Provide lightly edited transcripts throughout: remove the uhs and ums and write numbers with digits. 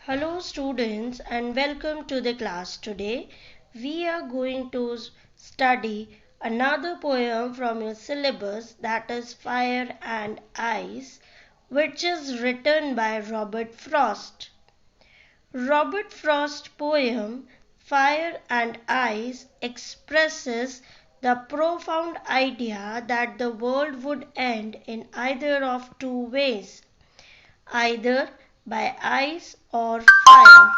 Hello students and welcome to the class. Today we are going to study another poem from your syllabus, that is Fire and Ice, which is written by Robert Frost. Robert Frost's poem Fire and Ice expresses the profound idea that the world would end in either of two ways, either by ice or fire.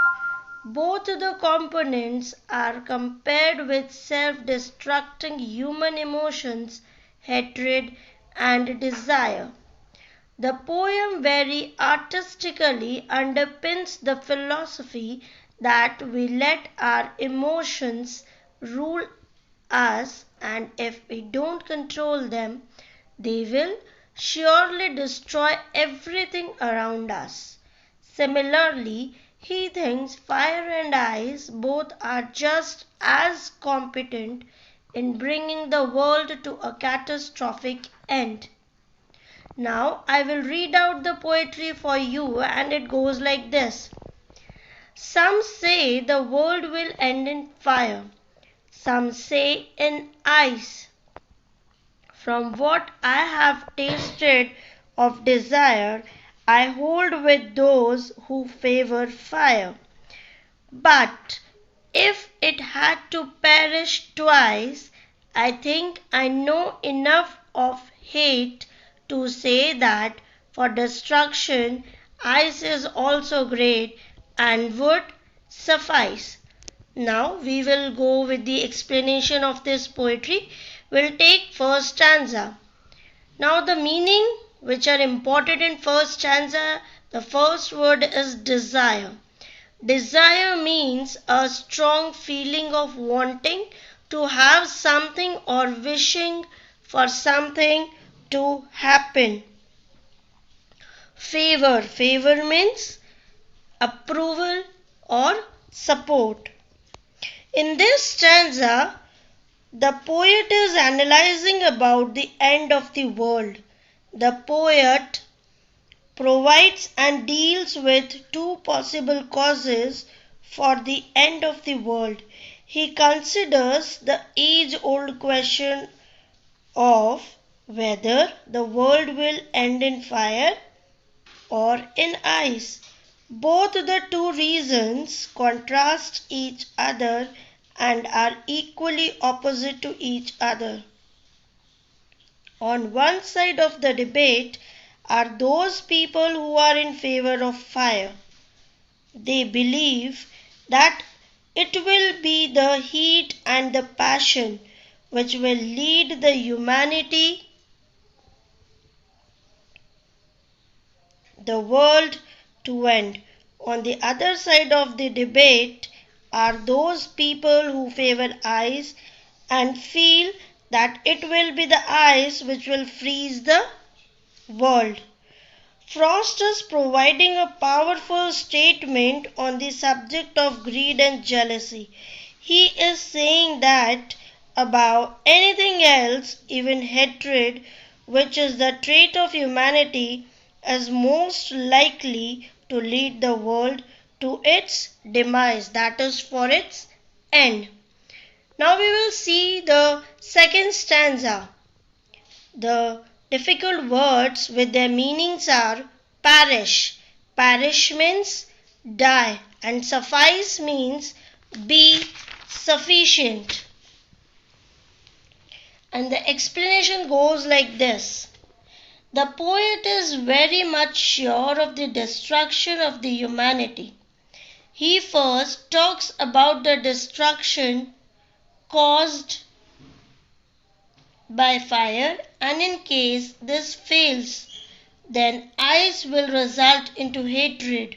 Both the components are compared with self-destructing human emotions, hatred and desire. The poem very artistically underpins the philosophy that we let our emotions rule us, and if we don't control them, they will surely destroy everything around us. Similarly, he thinks fire and ice both are just as competent in bringing the world to a catastrophic end. Now I will read out the poetry for you, and it goes like this. Some say the world will end in fire. Some say in ice. From what I have tasted of desire, I hold with those who favor fire. But if it had to perish twice, I think I know enough of hate to say that for destruction ice is also great and would suffice. Now we will go with the explanation of this poetry. We'll take first stanza. Now the meaning which are important in first stanza, the first word is desire. Desire means a strong feeling of wanting to have something or wishing for something to happen. Favor. Favor means approval or support. In this stanza, the poet is analyzing about the end of the world. The poet provides and deals with two possible causes for the end of the world. He considers the age-old question of whether the world will end in fire or in ice. Both the two reasons contrast each other and are equally opposite to each other. On one side of the debate are those people who are in favor of fire. They believe that it will be the heat and the passion which will lead the humanity, the world to end. On the other side of the debate are those people who favor ice and feel that it will be the ice which will freeze the world. Frost is providing a powerful statement on the subject of greed and jealousy. He is saying that above anything else, even hatred, which is the trait of humanity, is most likely to lead the world to its demise, that is, for its end. Now we will see the second stanza. The difficult words with their meanings are perish. Perish means die, and suffice means be sufficient. And the explanation goes like this. The poet is very much sure of the destruction of the humanity. He first talks about the destruction caused by fire, and in case this fails, then ice will result into hatred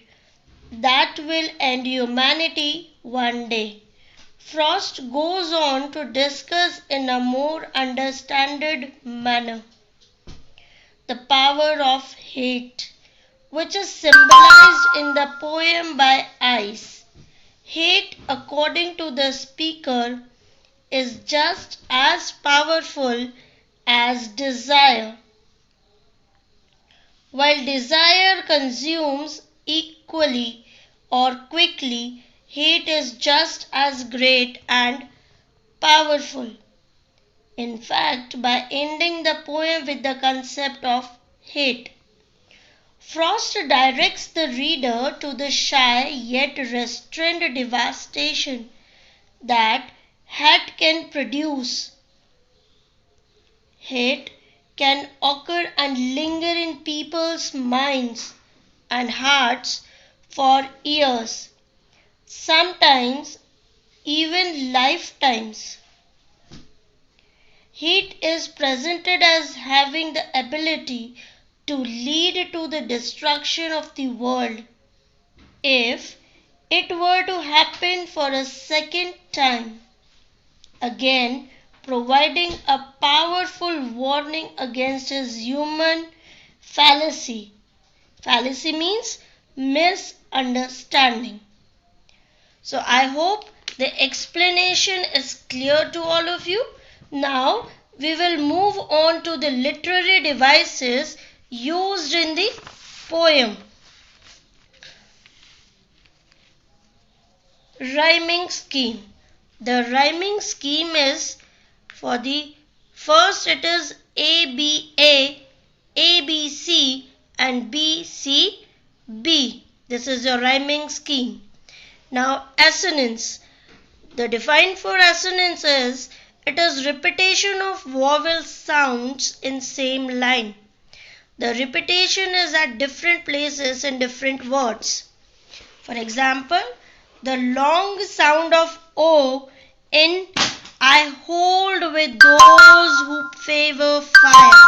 that will end humanity one day. Frost goes on to discuss in a more understood manner the power of hate, which is symbolized in the poem by ice. Hate, according to the speaker, is just as powerful as desire. While desire consumes equally, or quickly, hate is just as great and powerful. In fact, by ending the poem with the concept of hate, Frost directs the reader to the shy yet restrained devastation that hate can produce. Hate can occur and linger in people's minds and hearts for years, sometimes even lifetimes. Hate is presented as having the ability to lead to the destruction of the world if it were to happen for a second time, again providing a powerful warning against his human fallacy. Fallacy means misunderstanding. So I hope the explanation is clear to all of you. Now we will move on to the literary devices used in the poem. Rhyming scheme. The rhyming scheme is, for the first it is ABA, ABC and BCB. This is your rhyming scheme. Now assonance. The define for assonance is, it is repetition of vowel sounds in same line. The repetition is at different places in different words. For example, the long sound of O in I hold with those who favor fire.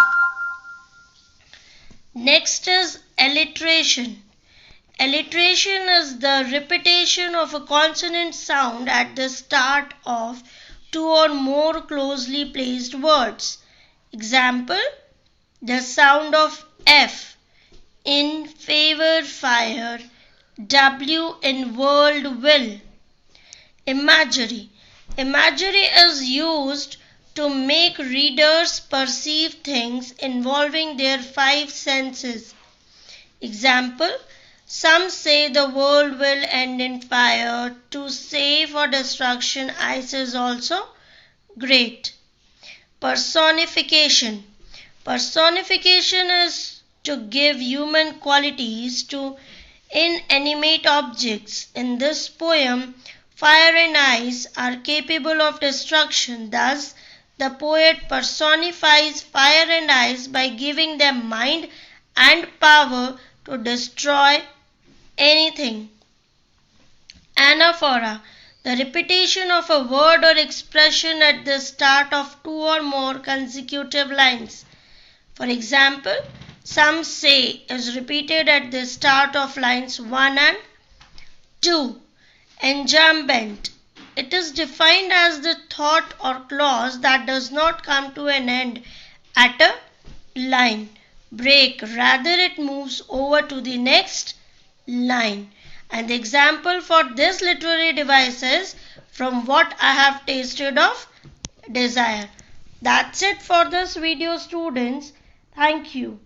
Next is alliteration. Alliteration is the repetition of a consonant sound at the start of two or more closely placed words. Example, the sound of F in favor fire, W in world will. Imagery. Imagery is used to make readers perceive things involving their five senses. Example, some say the world will end in fire. To say for destruction, ice is also great. Personification. Personification is to give human qualities to inanimate objects. In this poem, fire and ice are capable of destruction. Thus, the poet personifies fire and ice by giving them mind and power to destroy anything. Anaphora. The repetition of a word or expression at the start of two or more consecutive lines. For example, some say is repeated at the start of lines 1 and 2. Enjambment. It is defined as the thought or clause that does not come to an end at a line, break, rather it moves over to the next line. And the example for this literary device is, from what I have tasted of desire. That's it for this video, students. Thank you.